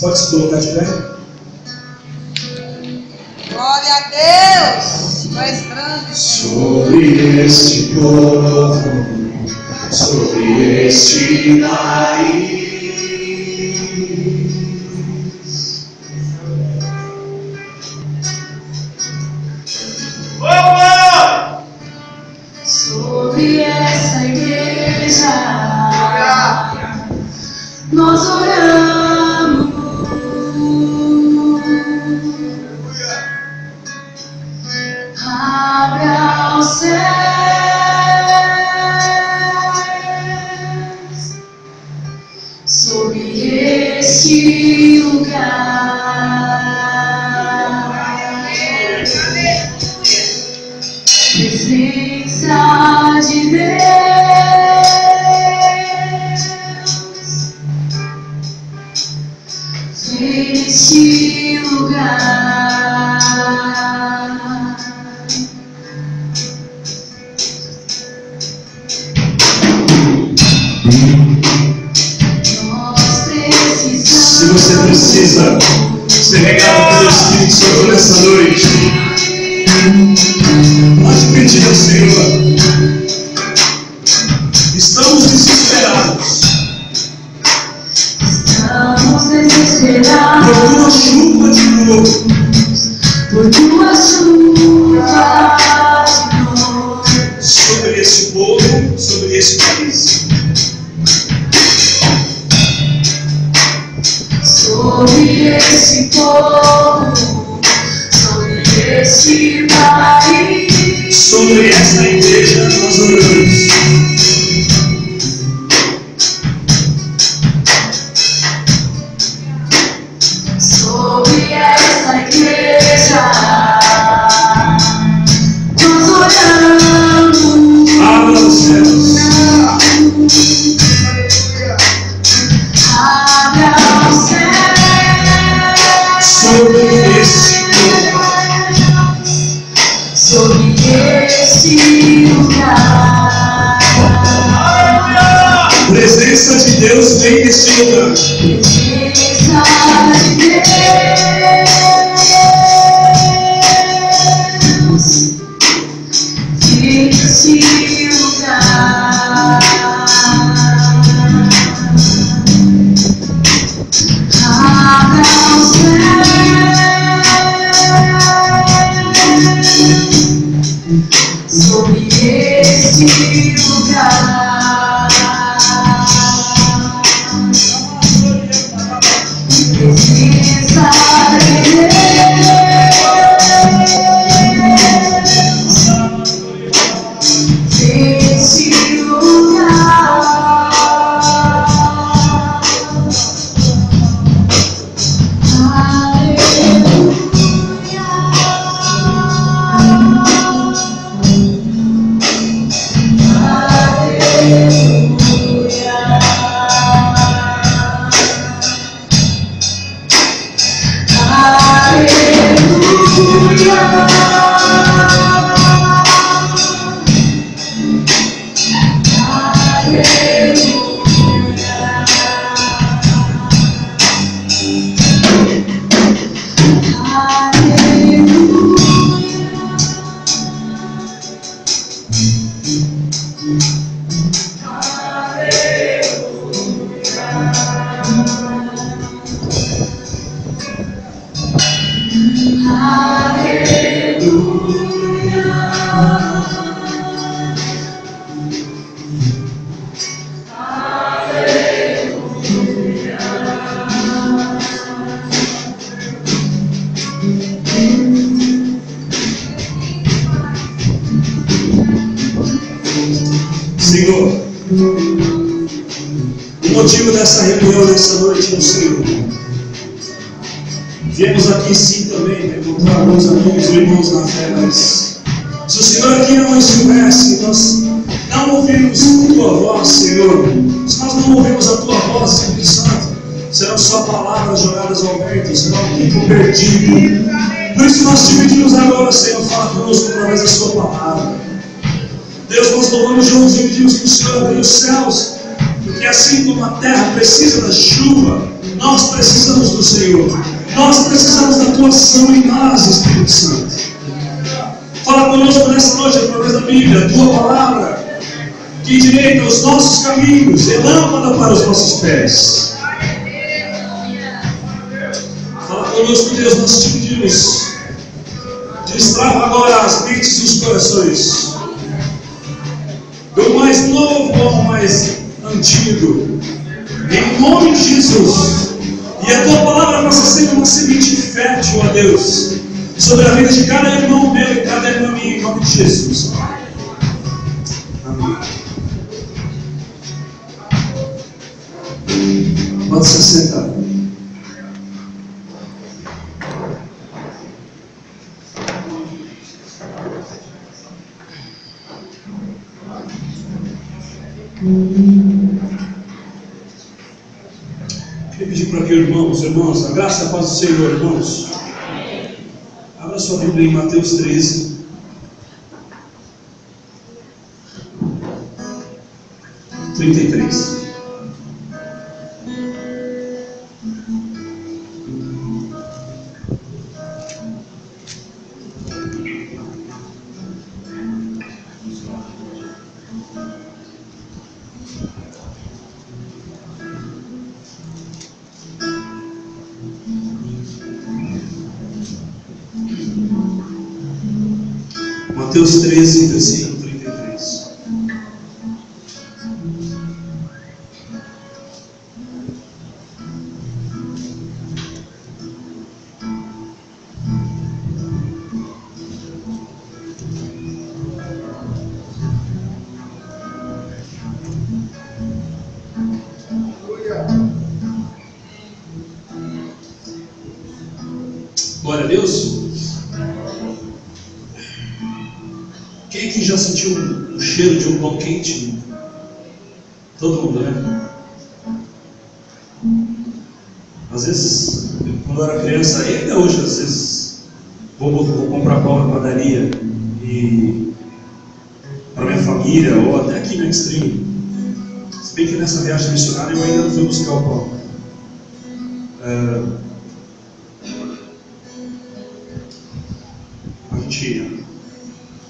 Pode se colocar de pé. Glória a Deus. Tu és grande. Sobre este povo, sobre este país, sobre essa igreja, nós oramos. Abra os céus sobre este lugar. Presença de Deus neste lugar. se você precisa ser regado pelo Espírito Santo nessa noite, pode pedir ao Senhor. Estamos desesperados por tua chuva de novo, por tua chuva de novo, sobre este povo, sobre este país. sobre esse povo, sobre esse país, Sobre essa igreja nós oramos. sobre essa igreja, nós oramos. Abra os céus. Abra os céus Sobre este povo. sobre esse lugar. Presença de Deus vem neste lugar. Presença de Deus nesse lugar. Abra os céus sobre este lugar. Presença de Deus nesse lugar. Senhor, o motivo dessa reunião nessa noite é o Senhor. Viemos aqui sim também para encontrar alguns amigos e irmãos na fé, mas se o Senhor aqui não estivesse, nós não ouvimos a Tua voz, Senhor. Se nós não ouvimos a Tua voz, Espírito Santo, serão só palavras jogadas ao vento, será um tempo perdido. Por isso nós te pedimos agora, Senhor, fala conosco através da Sua palavra. Deus, nós louvamos juntos e pedimos que o Senhor abra os céus, porque assim como a terra precisa da chuva, Nós precisamos do Senhor. Nós precisamos da tua ação em nós, Espírito Santo. Fala conosco nessa noite através da Bíblia, a tua palavra, que endireita os nossos caminhos e lâmpada para os nossos pés. Fala conosco, Deus, nós te pedimos. Destrava agora as mentes e os corações, do mais novo ao mais antigo, em nome de Jesus. E a tua palavra possa ser uma semente fértil, ó Deus, sobre a vida de cada irmão meu e cada irmã minha, em nome de Jesus. Amém. Pode se sentar. Queria pedir para que irmãos, a graça e a paz do Senhor, irmãos. Abra sua Bíblia em Mateus 13. Mateus 13, versículo 33. Glória a Deus. Quem aqui já sentiu o cheiro de um pão quente? Todo mundo, né? Às vezes, quando eu era criança, e ainda hoje, às vezes, vou comprar pão na padaria e para minha família, ou até aqui no Extreme. Se bem que nessa viagem missionária eu ainda não fui buscar o pão. A gente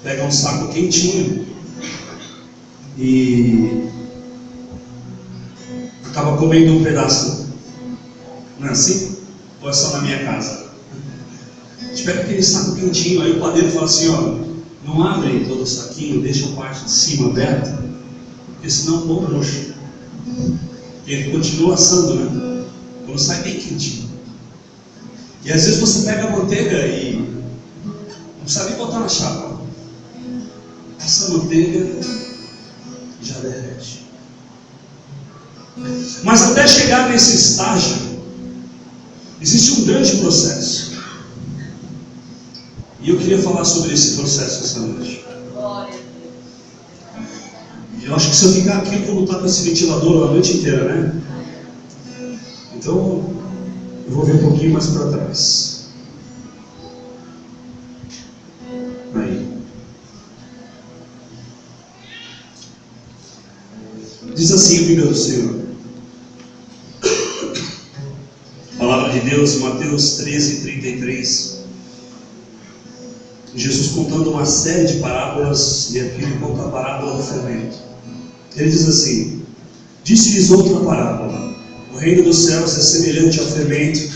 pega um saco quentinho e acaba comendo um pedaço. Não é assim? Ou é só na minha casa? A gente pega aquele saco quentinho, aí o padeiro fala assim, ó, não abre todo o saquinho, deixa a parte de cima aberta, porque senão o pão murcha. E ele continua assando, né? Quando sai bem quentinho. E às vezes você pega a manteiga e não sabe botar na chapa. Essa manteiga já derrete. Mas até chegar nesse estágio, existe um grande processo. E eu queria falar sobre esse processo essa noite. E eu acho que se eu ficar aqui, eu vou lutar com esse ventilador a noite inteira, né? Então, eu vou vir um pouquinho mais para trás. Aí. Diz assim a Bíblia do Senhor. Palavra de Deus, Mateus 13, 33. Jesus contando uma série de parábolas, e aqui ele conta a parábola do fermento. Ele diz assim: disse-lhes outra parábola: o reino dos céus é semelhante ao fermento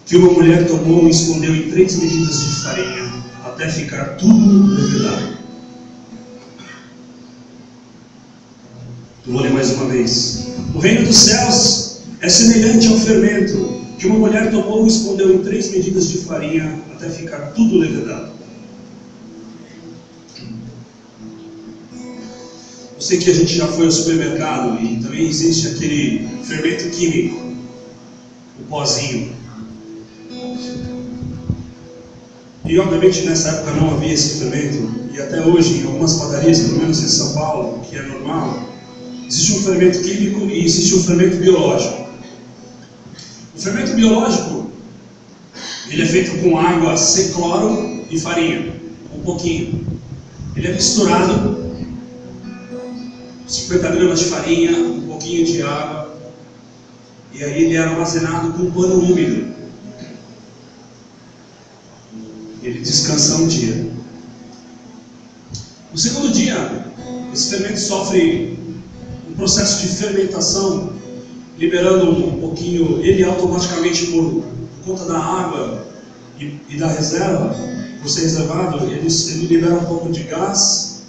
que uma mulher tomou e escondeu em 3 medidas de farinha, até ficar tudo levedado. Eu vou ler mais uma vez. O reino dos céus é semelhante ao fermento que uma mulher tomou e escondeu em 3 medidas de farinha, até ficar tudo levedado. Eu sei que a gente já foi ao supermercado e também existe aquele fermento químico, o pozinho. E obviamente nessa época não havia esse fermento, e até hoje em algumas padarias, pelo menos em São Paulo, que é normal, existe um fermento químico e existe um fermento biológico. O fermento biológico, ele é feito com água, cloro e farinha, um pouquinho. Ele é misturado, 50 gramas de farinha, um pouquinho de água, e E aí ele era armazenado com um pano úmido. Ele descansa um dia. No segundo dia, esse fermento sofre um processo de fermentação, liberando um pouquinho, ele automaticamente por conta da água e da reserva, por ser reservado, ele libera um pouco de gás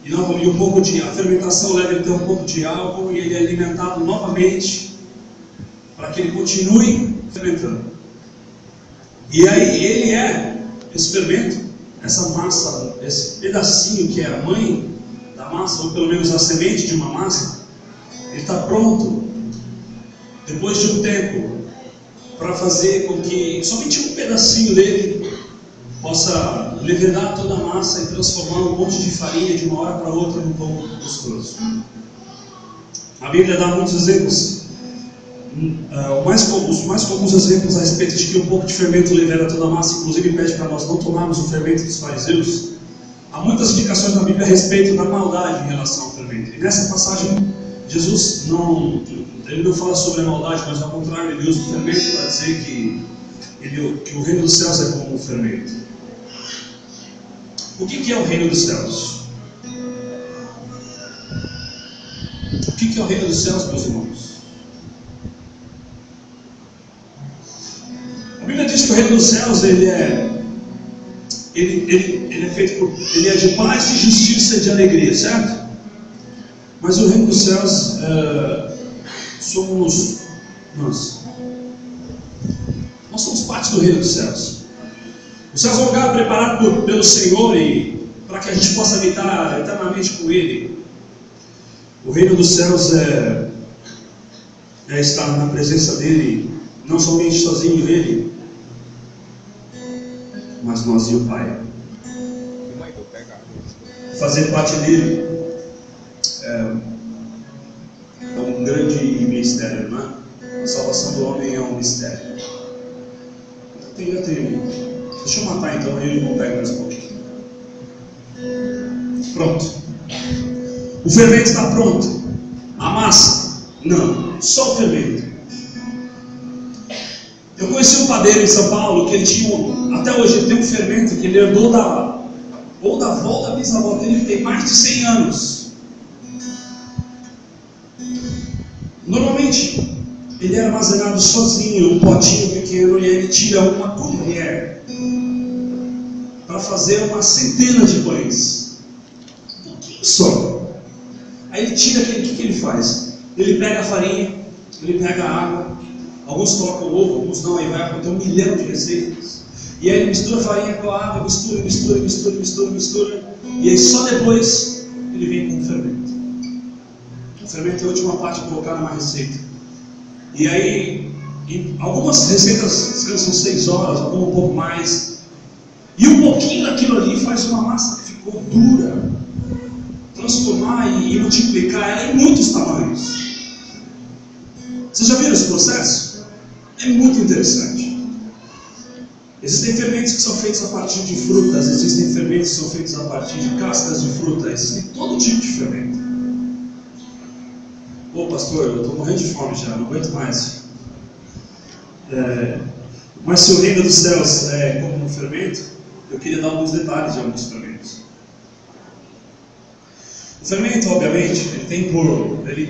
e um pouco de, a fermentação leva ele a ter um pouco de álcool e ele é alimentado novamente para que ele continue fermentando. E aí ele esse fermento, essa massa, esse pedacinho que é a mãe da massa, ou pelo menos a semente de uma massa, ele está pronto depois de um tempo para fazer com que somente um pedacinho dele possa levedar toda a massa e transformar um monte de farinha de uma hora para outra num pão gostoso. A Bíblia dá muitos exemplos. Os mais comuns exemplos a respeito de que um pouco de fermento leveda toda a massa, inclusive pede para nós não tomarmos o fermento dos fariseus. Há muitas indicações na Bíblia a respeito da maldade em relação ao fermento. E nessa passagem, Jesus ele não fala sobre a maldade, mas ao contrário, ele usa o fermento para dizer que o reino dos céus é como um fermento. O que é o reino dos céus? O que é o reino dos céus, meus irmãos? A Bíblia diz que o reino dos céus ele é feito ele é de paz, de justiça e de alegria, certo? Mas o reino dos céus somos nós. Nós somos parte do reino dos céus. Os céus é um lugar preparado pelo Senhor e para que a gente possa habitar eternamente com Ele. O reino dos céus é estar na presença dEle, não somente sozinho Ele, mas nós e o Pai. Fazer parte dEle é um grande mistério, não é? A salvação do homem é um mistério. Deixa eu matar então, aí eu vou pegar mais um pouquinho. Pronto. O fermento está pronto. A massa? Não. Só o fermento. Eu conheci um padeiro em São Paulo que ele tinha, até hoje ele tem um fermento que ele herdou da avó ou da bisavó dele, que tem mais de 100 anos. Normalmente ele é armazenado sozinho, um potinho pequeno, e ele tira uma colher para fazer uma centena de pães. Um pouquinho só. Aí ele tira aquele, o que ele faz? Ele pega a farinha, ele pega a água, alguns colocam ovo, alguns não, aí vai acontecer 1 milhão de receitas. E aí ele mistura a farinha com a água, mistura, e aí só depois ele vem com o fermento. O fermento é a última parte de colocar numa receita. E aí, algumas receitas são 6 horas, algumas um pouco mais. E um pouquinho daquilo ali faz uma massa que ficou dura, transformar e multiplicar ela em muitos tamanhos. Vocês já viram esse processo? É muito interessante. Existem fermentos que são feitos a partir de frutas, existem fermentos que são feitos a partir de cascas de fruta, existem todo tipo de fermento. Ô pastor, eu estou morrendo de fome já, não aguento mais. Mas se o reino dos céus é como um fermento, eu queria dar alguns detalhes de alguns fermentos. O fermento, obviamente, ele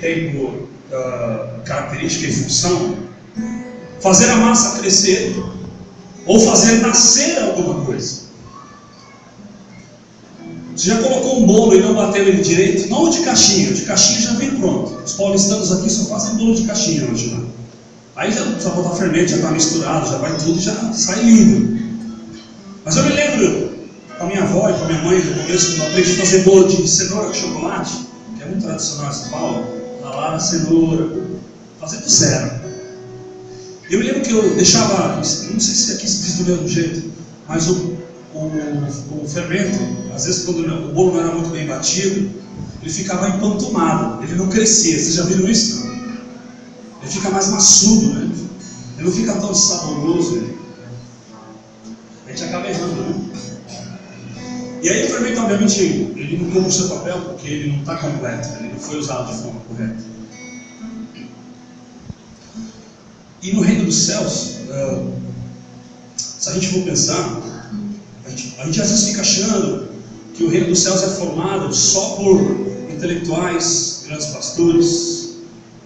tem por característica e função fazer a massa crescer ou fazer nascer alguma coisa. Você já colocou um bolo e não bateu ele direito? Não o de caixinha já vem pronto. Os paulistanos aqui só fazem bolo de caixinha hoje, né? Aí já não precisa botar fermento, já está misturado, já vai tudo, já sai lindo. Mas eu me lembro com a minha avó e com a minha mãe, no começo, quando eu aprendi a fazer bolo de cenoura com chocolate, que é muito tradicional em São Paulo, ralar a cenoura, fazer do zero. Eu me lembro que eu deixava, não sei se aqui se diz do mesmo jeito, mas o fermento, às vezes quando o bolo não era muito bem batido, ele ficava empantumado, ele não crescia. Vocês já viram isso? Não? Ele fica mais maçudo, né? Ele não fica tão saboroso. A gente acaba errando, né? E aí o fermento, obviamente, ele não cumpre o seu papel porque ele não está completo, ele não foi usado de forma correta. E no reino dos céus, se a gente for pensar, a gente às vezes fica achando que o reino dos céus é formado só por intelectuais, grandes pastores,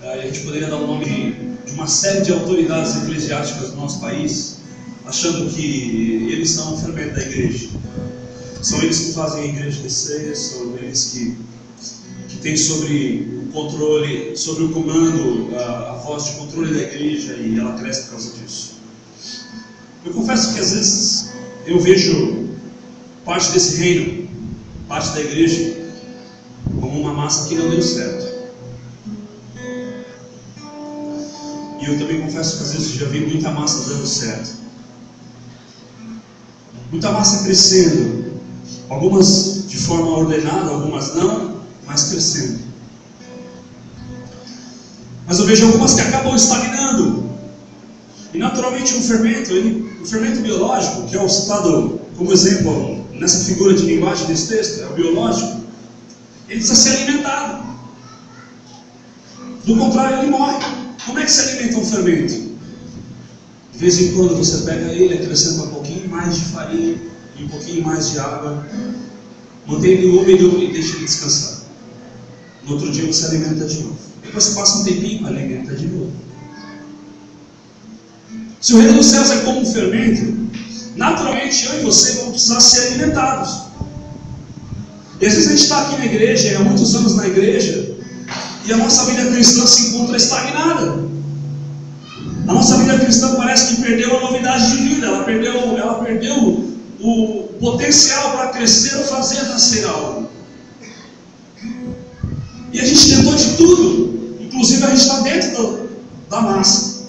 e a gente poderia dar o nome de uma série de autoridades eclesiásticas do nosso país, achando que eles são o fermento da igreja. São eles que fazem a igreja crescer, são eles que têm sobre o controle, sobre o comando, a voz de controle da igreja, e ela cresce por causa disso. Eu confesso que às vezes eu vejo parte desse reino, parte da igreja, como uma massa que não deu certo. E eu também confesso que às vezes já vi muita massa dando certo. Muita massa crescendo. Algumas de forma ordenada, algumas não, mas crescendo. Mas eu vejo algumas que acabam estagnando. E naturalmente o fermento biológico, que é o citado como exemplo nessa figura de linguagem desse texto, é o biológico, ele precisa ser alimentado. Do contrário, ele morre. Como é que se alimenta um fermento? De vez em quando você pega ele, acrescenta um pouquinho mais de farinha e um pouquinho mais de água, mantém ele úmido e deixa ele descansar. No outro dia você alimenta de novo. Depois você passa um tempinho, alimenta de novo. Se o reino dos céus é como um fermento, naturalmente eu e você vamos precisar ser alimentados. E às vezes a gente está aqui na igreja, há muitos anos na igreja, e a nossa vida cristã se encontra estagnada. A nossa vida cristã parece que perdeu a novidade de vida, ela perdeu o potencial para crescer ou fazer nascer algo. E a gente tentou de tudo, inclusive a gente está dentro da massa.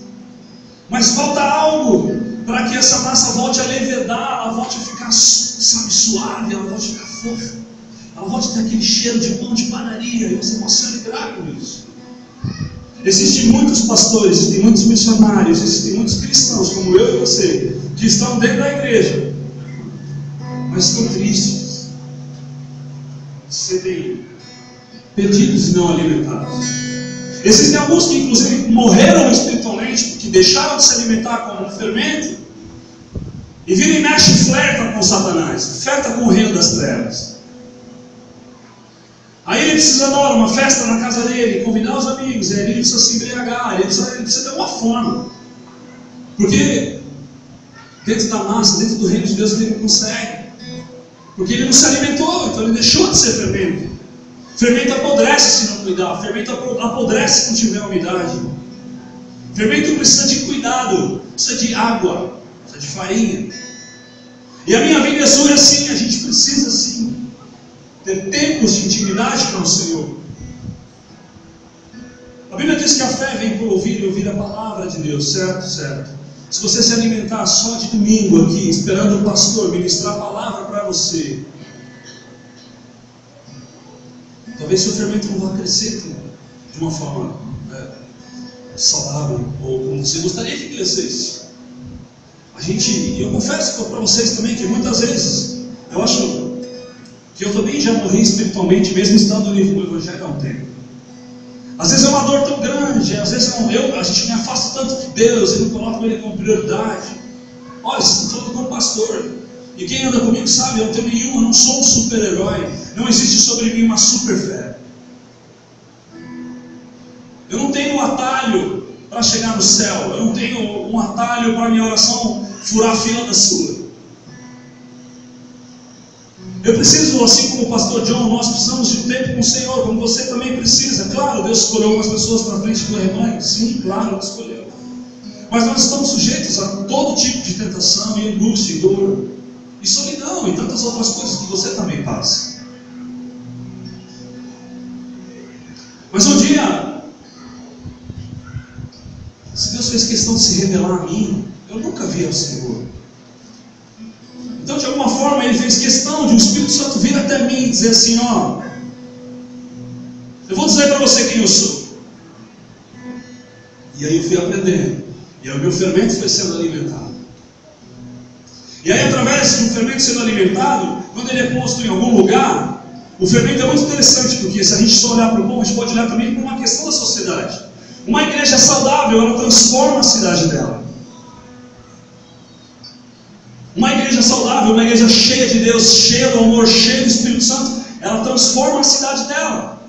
Mas falta algo para que essa massa volte a levedar, ela volte a ficar, suave, ela volte a ficar fofa, ela volte a ter aquele cheiro de pão de padaria, e você possa se alegrar com isso. Existem muitos pastores, existem muitos missionários, existem muitos cristãos, como eu e você, que estão dentro da igreja, mas estão tristes, se sentem perdidos e não alimentados. Existem alguns que inclusive morreram espiritualmente, porque deixaram de se alimentar como um fermento, e vira e mexe e flerta com Satanás, flerta com o reino das trevas. Aí ele precisa dar uma festa na casa dele, convidar os amigos, aí ele precisa se embriagar, ele precisa ter uma forma. Porque dentro da massa, dentro do reino de Deus, ele não consegue. Porque ele não se alimentou, então ele deixou de ser fermento. Fermento apodrece se não cuidar, fermento apodrece se não tiver umidade. Fermento precisa de cuidado, precisa de água, precisa de farinha. E a minha vida e a sua é assim, a gente precisa sim ter tempos de intimidade com o Senhor. A Bíblia diz que a fé vem por ouvir e ouvir a palavra de Deus, certo? Certo. Se você se alimentar só de domingo aqui, esperando o pastor ministrar a palavra para você, talvez seu fermento não vá crescer de uma forma saudável, ou como você gostaria que crescesse. Eu confesso para vocês também que muitas vezes eu acho que eu também já morri espiritualmente, mesmo estando no Evangelho há um tempo. Às vezes é uma dor tão grande, às vezes a gente me afasta tanto de Deus, eu não coloco Ele como prioridade. Olha, você está falando com um pastor, e quem anda comigo sabe, eu não tenho nenhuma, eu não sou um super-herói, não existe sobre mim uma super-fé. Eu não tenho um atalho para chegar no céu, eu não tenho um atalho para a minha oração furar a fila da sua. Eu preciso, assim como o pastor John, nós precisamos de um tempo com o Senhor, como você também precisa. Claro, Deus escolheu algumas pessoas para frente do rebanho, sim, claro, Ele escolheu. Mas nós estamos sujeitos a todo tipo de tentação, e angústia, e dor, e solidão, e tantas outras coisas que você também passa. Mas um dia, se Deus fez questão de se revelar a mim, eu nunca vi ao Senhor. Então, de alguma forma, Ele fez questão de o Espírito Santo vir até mim e dizer assim: ó, eu vou dizer para você quem eu sou. E aí eu fui aprendendo, e aí o meu fermento foi sendo alimentado. E aí, através de um fermento sendo alimentado, quando ele é posto em algum lugar, o fermento é muito interessante, porque se a gente só olhar para o povo, a gente pode olhar também para uma questão da sociedade. Uma igreja saudável, ela transforma a cidade dela. Uma igreja saudável, uma igreja cheia de Deus, cheia do amor, cheia do Espírito Santo, ela transforma a cidade dela.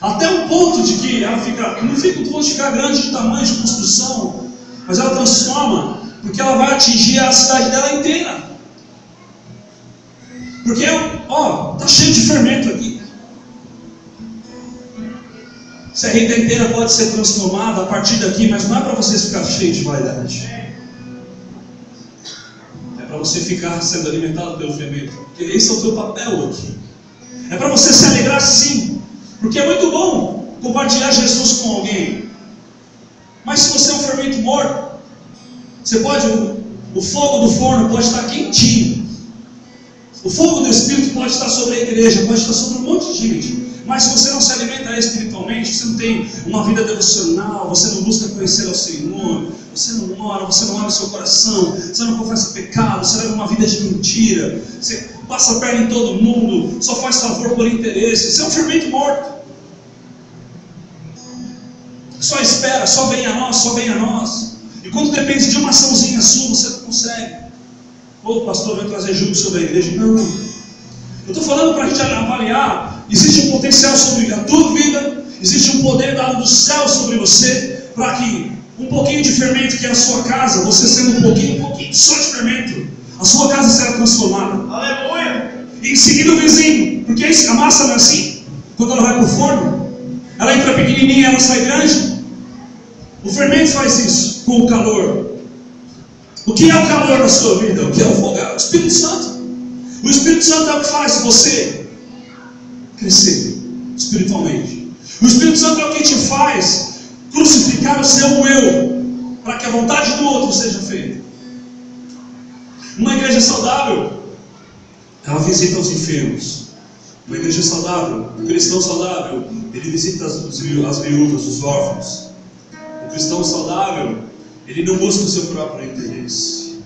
Até o ponto de que ela fica, não fica o ponto de ficar grande de tamanho de construção, mas ela transforma, porque ela vai atingir a cidade dela inteira. Porque, está cheio de fermento aqui. Se a rede inteira pode ser transformada a partir daqui, mas não é para vocês ficar cheios de vaidade. É para você ficar sendo alimentado pelo fermento. Porque esse é o teu papel aqui. É para você se alegrar sim. Porque é muito bom compartilhar Jesus com alguém. Mas se você é um fermento morto, você pode, o fogo do forno pode estar quentinho. O fogo do Espírito pode estar sobre a igreja, pode estar sobre um monte de gente. Mas se você não se alimenta espiritualmente, você não tem uma vida devocional, você não busca conhecer ao Senhor, você não ora, você não abre o seu coração, você não confessa pecado, você leva uma vida de mentira, você passa a perna em todo mundo, só faz favor por interesse, você é um fermento morto. Só espera, só vem a nós, só vem a nós. E quando depende de uma açãozinha sua, você não consegue. O pastor vai trazer jugo sobre a igreja. Não. Eu estou falando para a gente avaliar. Existe um potencial sobre a tua vida. Existe um poder dado do céu sobre você. Para que um pouquinho de fermento que é a sua casa, você sendo um pouquinho só de fermento, a sua casa será transformada. Aleluia! E em seguida o vizinho. Porque a massa não é assim. Quando ela vai para o forno, ela entra pequenininha, ela sai grande. O fermento faz isso com o calor. O que é o calor na sua vida? O que é o fogo? É o Espírito Santo. O Espírito Santo é o que faz você crescer espiritualmente. O Espírito Santo é o que te faz crucificar o seu eu, para que a vontade do outro seja feita. Uma igreja saudável, ela visita os enfermos. Uma igreja saudável, um cristão saudável, ele visita as viúvas, os órfãos. O cristão saudável, ele não busca o seu próprio interesse.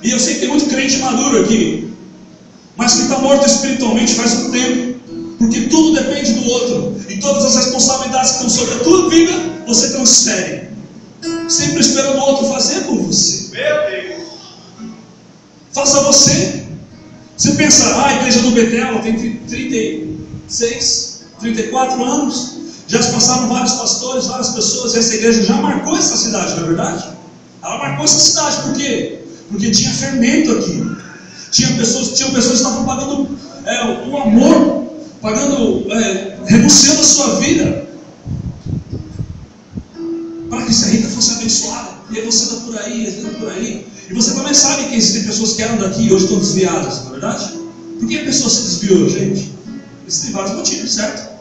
E eu sei que tem muito crente maduro aqui, mas que está morto espiritualmente faz um tempo, porque tudo depende do outro, e todas as responsabilidades que estão sobre a tua vida, você transfere, sempre esperando o outro fazer por você. Meu Deus! Faça você. Você pensa, a igreja do Betel tem 36, 34 anos, já se passaram vários pastores, várias pessoas, e essa igreja já marcou essa cidade, não é verdade? Ela marcou essa cidade, por quê? Porque tinha fermento aqui. Tinha pessoas que estavam pagando o amor, renunciando a sua vida, para que essa Rita fosse abençoada. E aí você está por aí, E você também sabe que existem pessoas que eram daqui e hoje estão desviadas, não é verdade? Por que a pessoa se desviou, gente? Existem vários motivos, certo?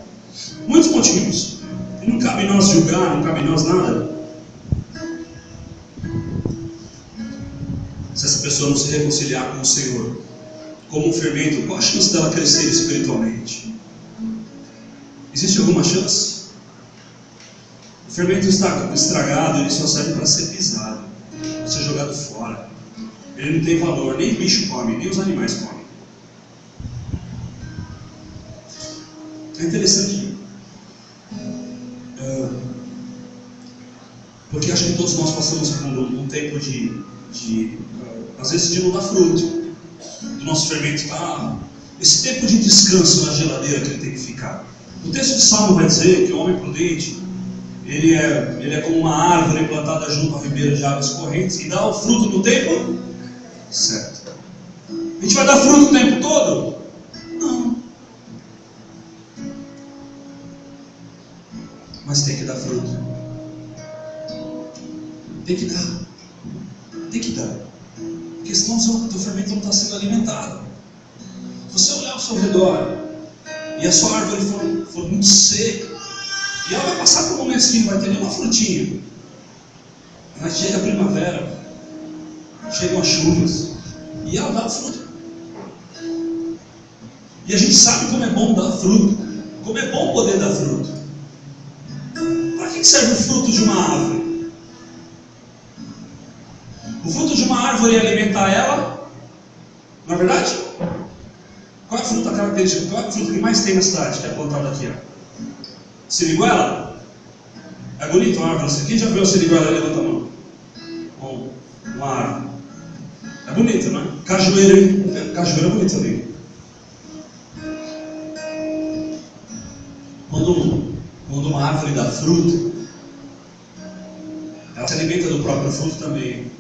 Muitos motivos. E não cabe nós julgar, não cabe nós nada. Se essa pessoa não se reconciliar com o Senhor, como um fermento, qual a chance dela crescer espiritualmente? Existe alguma chance? O fermento estragado, ele só serve para ser pisado, para ser jogado fora. Ele não tem valor, nem o bicho come, nem os animais comem. É interessante, porque acho que todos nós passamos por um tempo às vezes de não dar fruto, do nosso fermento estar, esse tempo de descanso na geladeira que ele tem que ficar. O texto de Salmo vai dizer que o homem prudente, ele é como uma árvore plantada junto à ribeira de águas correntes e dá o fruto no tempo certo. A gente vai dar fruto o tempo todo? Não. Mas tem que dar fruto. Tem que dar. Tem que dar. Porque senão o teu fermento não está sendo alimentado. Se você olhar ao seu redor e a sua árvore for muito seca, e ela vai passar por momentos que não vai ter nenhuma frutinha, mas chega a primavera, chegam as chuvas, e ela dá fruto. E a gente sabe como é bom dar fruto, como é bom poder dar fruto. Para que serve o fruto de uma árvore? O fruto de uma árvore é alimentar ela, não é verdade? Qual é a fruta característica? Qual é a fruta que mais tem na cidade, que é plantada aqui? Siriguela? É bonito a árvore. Quem já viu a siriguela? Levanta a mão. Bom, uma árvore. É bonito, né? Cajueiro, hein? Cajueiro é bonito também. Quando uma árvore dá fruto, ela se alimenta do próprio fruto também.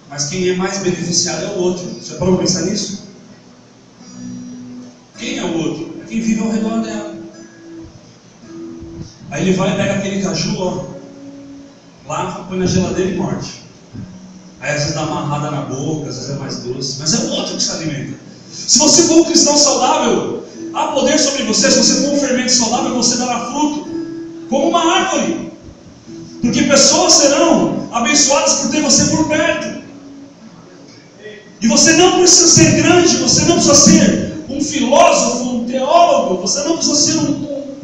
Mas quem é mais beneficiado é o outro. Já parou para pensar nisso? Quem é o outro? É quem vive ao redor dela. Aí ele vai e pega aquele caju, ó, lava, põe na geladeira e morde. Aí às vezes dá uma amarrada na boca, às vezes é mais doce. Mas é o outro que se alimenta. Se você for um cristão saudável, há poder sobre você. Se você for um fermento saudável, você dará fruto como uma árvore. Porque pessoas serão abençoadas por ter você por perto. E você não precisa ser grande, você não precisa ser um filósofo, um teólogo, você não precisa ser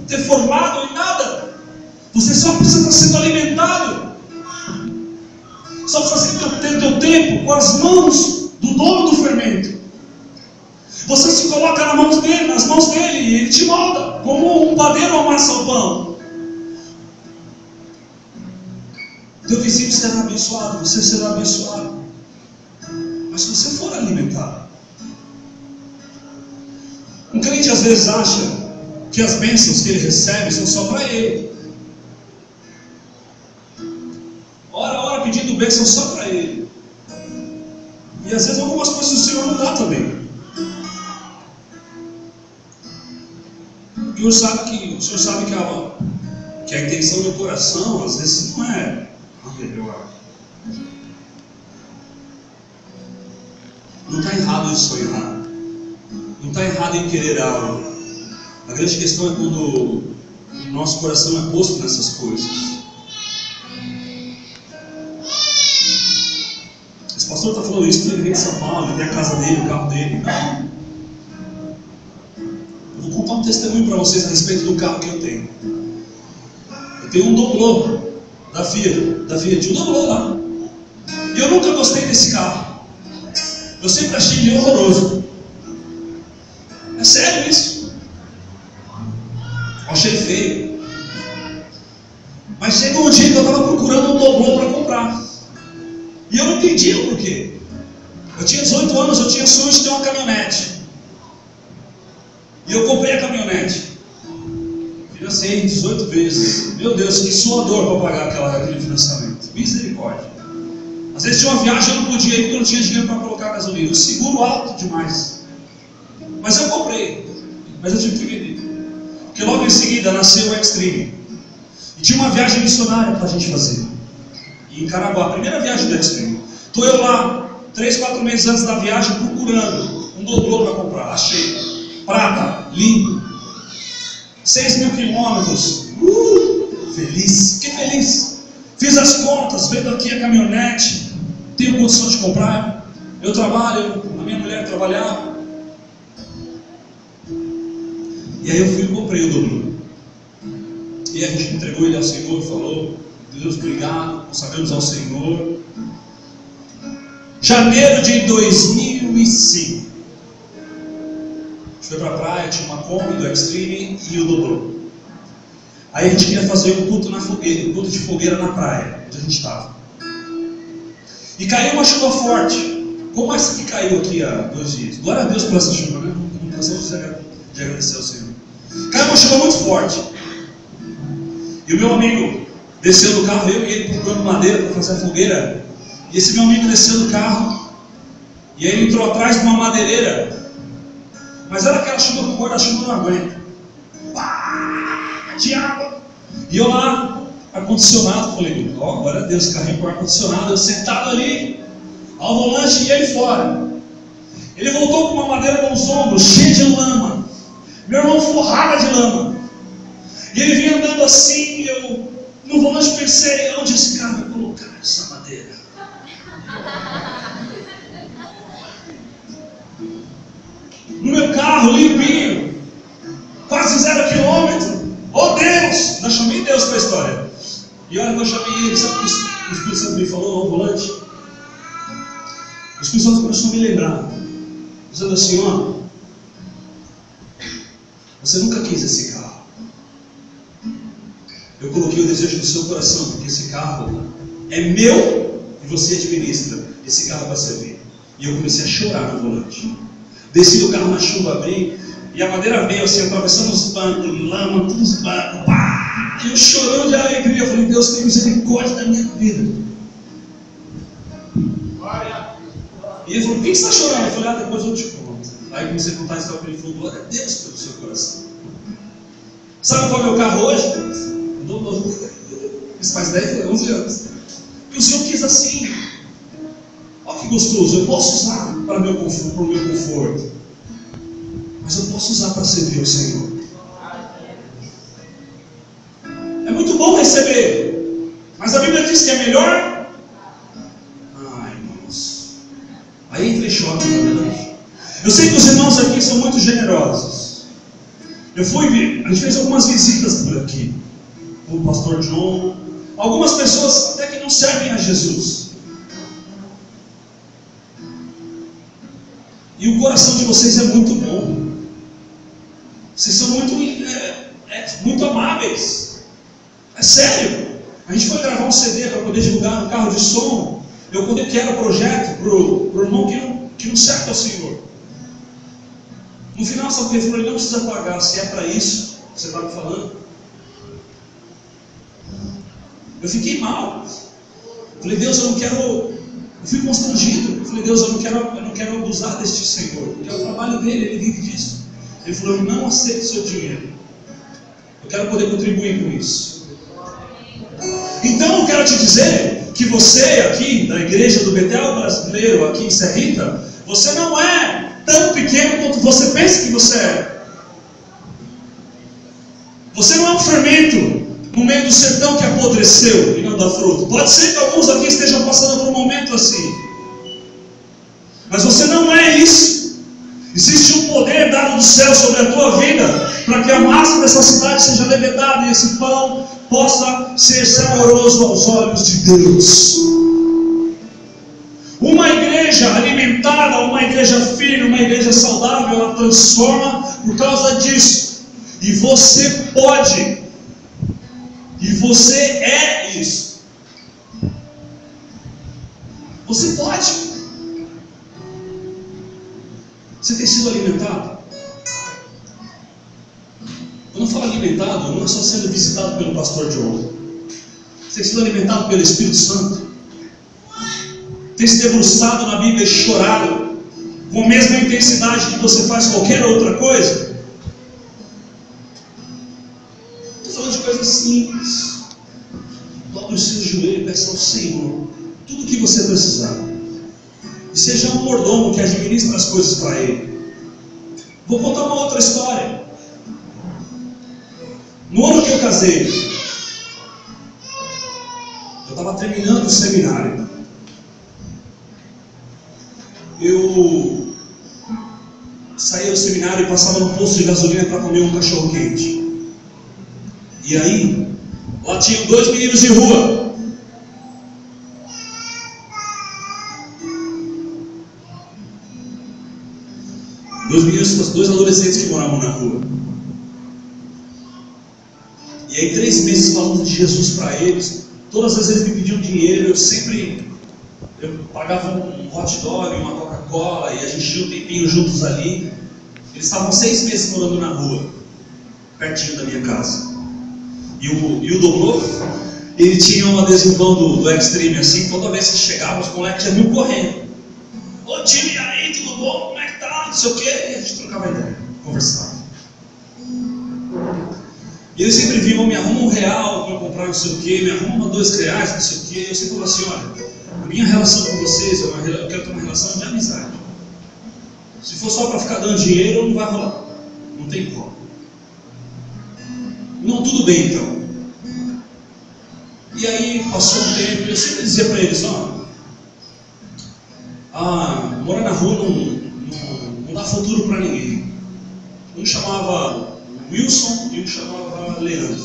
ter formado em nada. Você só precisa estar sendo alimentado. Só precisa ter teu tempo com as mãos do dono do fermento. Você se coloca nas mãos dele, e ele te molda, como um padeiro amassa o pão. Teu vizinho será abençoado, você será abençoado. Mas se você for alimentado. Um crente às vezes acha que as bênçãos que ele recebe são só para ele. Ora pedindo bênção só para ele. E às vezes algumas coisas o Senhor não dá também. E o Senhor sabe que a intenção do coração às vezes não é melhor. Não está errado em sonhar. Não está errado em querer algo. A grande questão é quando o nosso coração é posto nessas coisas. Esse pastor está falando isso porque ele vem de São Paulo, ele tem a casa dele, o carro dele. Não. Eu vou contar um testemunho para vocês a respeito do carro que eu tenho. Eu tenho um doblô da Fiat, um doblô lá. E eu nunca gostei desse carro. Eu sempre achei ele horroroso. É sério isso. Eu achei feio. Mas chegou um dia que eu estava procurando um doblô para comprar. E eu não entendi o porquê. Eu tinha 18 anos, eu tinha sonho de ter uma caminhonete. E eu comprei a caminhonete. Financei 18 vezes. Meu Deus, que suador para pagar aquele financiamento. Misericórdia. Às vezes tinha uma viagem, eu não podia ir porque eu não tinha dinheiro para colocar gasolina. O seguro alto demais. Mas eu comprei. Mas eu tive que vender. Porque logo em seguida nasceu o Extreme. E tinha uma viagem missionária para a gente fazer. E em Caraguá, a primeira viagem do Extreme. Estou eu lá, 3, 4 meses antes da viagem, procurando um doblô para comprar. Achei. Prata, lindo. 6.000 quilômetros. Feliz. Fiquei feliz. Fiz as contas, vendo aqui a caminhonete. Tenho condição de comprar. Eu trabalho, a minha mulher trabalhava. E aí eu fui e comprei o doblô. E a gente entregou ele ao Senhor e falou: Deus, obrigado, consagramos ao Senhor. Janeiro de 2005. A gente foi para a praia, tinha uma Kombi do Extreme e o doblô. Aí a gente queria fazer um culto na fogueira, um culto de fogueira na praia, onde a gente estava. E caiu uma chuva forte, como essa que caiu aqui há 2 dias. Glória a Deus por essa chuva, né? Não cansamos de agradecer ao Senhor. Caiu uma chuva muito forte. E o meu amigo desceu do carro, eu e ele procurando madeira para fazer a fogueira. E esse meu amigo desceu do carro, e aí ele entrou atrás de uma madeireira. Mas era aquela chuva que o guarda-chuva não aguenta. De água. E eu lá, ar-condicionado, falei: ó, glória a Deus, carrinho com ar-condicionado, eu sentado ali, ao volante e ele fora. Ele voltou com uma madeira nos ombros, cheia de lama. Meu irmão forrada de lama. E ele vinha andando assim, eu no volante pensei: onde esse cara vai colocar essa madeira? No meu carro, limpinho, quase 0 quilômetro. Oh Deus! Eu chamei Deus para a história. E olha que eu chamei ele, sabe o que o Espírito Santo me falou no volante? O Espírito Santo começou a me lembrar, dizendo assim: ó, você nunca quis esse carro. eu coloquei o desejo no seu coração, porque esse carro é meu e você administra. Esse carro vai servir. E eu comecei a chorar no volante. Desci do carro na chuva, abri, e a madeira veio assim, atravessando os bancos, lama, todos os bancos, pá! E eu chorando de alegria. Eu falei, Deus tem misericórdia da minha vida. E ele falou, por que você está chorando? Eu falei, depois eu te conto. Aí comecei a contar a história para ele. Ele falou, glória a Deus pelo seu coração. Sabe qual é o meu carro hoje? Isso faz 11 anos. E o Senhor quis assim. Olha que gostoso, eu posso usar para o meu conforto. Mas eu posso usar para servir o Senhor. É muito bom receber. Mas a Bíblia diz que é melhor. Irmãos. Aí entra em choque, na verdade. Eu sei que os irmãos aqui são muito generosos. A gente fez algumas visitas por aqui. O pastor John. Algumas pessoas até que não servem a Jesus. E o coração de vocês é muito bom. Vocês são muito amáveis. É sério. A gente foi gravar um CD para poder divulgar no carro de som. Eu coloquei o projeto para o irmão que não serve ao Senhor. No final, sabe o que ele falou? Ele não precisa pagar. Se é para isso que você está me falando. Eu fiquei mal. Eu falei, Deus, eu não quero. Eu fui constrangido. Eu falei, Deus, eu não quero abusar deste Senhor. Porque é o trabalho dele, ele vive disso. Ele falou, eu não aceito o seu dinheiro. Eu quero poder contribuir com isso. Então eu quero te dizer que você aqui, da igreja do Betel Brasileiro, aqui em Serrita, você não é tão pequeno quanto você pensa que você é. Você não é um fermento no meio do sertão que apodreceu e não dá fruto. Pode ser que alguns aqui estejam passando por um momento assim. Mas você não é isso. Existe um poder dado do céu sobre a tua vida para que a massa dessa cidade seja levedada e esse pão possa ser saboroso aos olhos de Deus. Uma igreja alimentada, uma igreja firme, uma igreja saudável, ela transforma por causa disso. E você pode. E você é isso. Você pode. Você tem sido alimentado? Quando eu falo alimentado, não é só sendo visitado pelo pastor John. Você tem sido alimentado pelo Espírito Santo. Tem se debruçado na Bíblia e chorado com a mesma intensidade que você faz qualquer outra coisa. Estou falando de coisas simples. Dobre o seu joelho e peça ao Senhor tudo o que você precisar. E seja um mordomo que administra as coisas para Ele. Vou contar uma outra história. No ano que eu casei, eu estava terminando o seminário. Eu saía do seminário e passava no posto de gasolina para comer um cachorro quente. E aí, lá tinham 2 meninos de rua. Dois adolescentes que moravam na rua. E aí 3 meses falando de Jesus para eles. Todas as vezes me pediam dinheiro. Eu pagava um hot dog, uma Coca-Cola, e a gente tinha um tempinho juntos ali. Eles estavam 6 meses morando na rua, pertinho da minha casa. E o Dobrov, ele tinha um adesivão do Extreme assim. Toda vez que chegava, os moleques já vinham correndo. Ô time, e aí, tudo bom? Como é que tá? Não sei o que. E a gente trocava ideia, conversava. E eles sempre vinham, me arruma R$1 para eu comprar não sei o que, me arruma R$2, não sei o que. Eu sempre falava assim, olha, a minha relação com vocês, eu quero ter uma relação de amizade. Se for só para ficar dando dinheiro, não vai rolar. Não tem como. Não, tudo bem então. E aí passou um tempo, e eu sempre dizia para eles, morar na rua não dá futuro para ninguém. Um chamava Wilson e um chamava Leandro.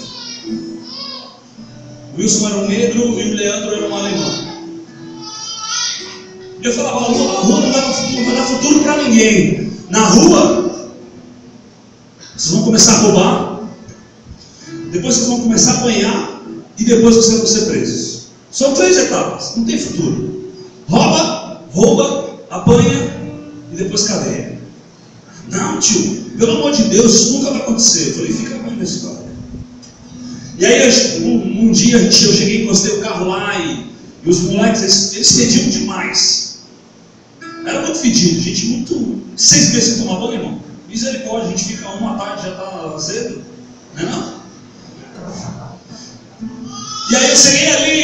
O Wilson era um negro e o Leandro era um alemão. Eu falava, a rua não vai dar futuro para ninguém. Na rua, vocês vão começar a roubar. Depois vocês vão começar a apanhar. e depois vocês vão ser presos. São 3 etapas, não tem futuro. Rouba, apanha e depois cadeia. Não, tio, pelo amor de Deus, isso nunca vai acontecer. Eu falei, fica bem na história. E aí um dia eu cheguei, encostei o carro lá e os moleques, eles fediam demais. Era muito fedido, gente muito... 6 meses sem tomar banho, irmão. Misericórdia, a gente fica uma tarde, já está cedo. Não é não? E aí eu cheguei ali,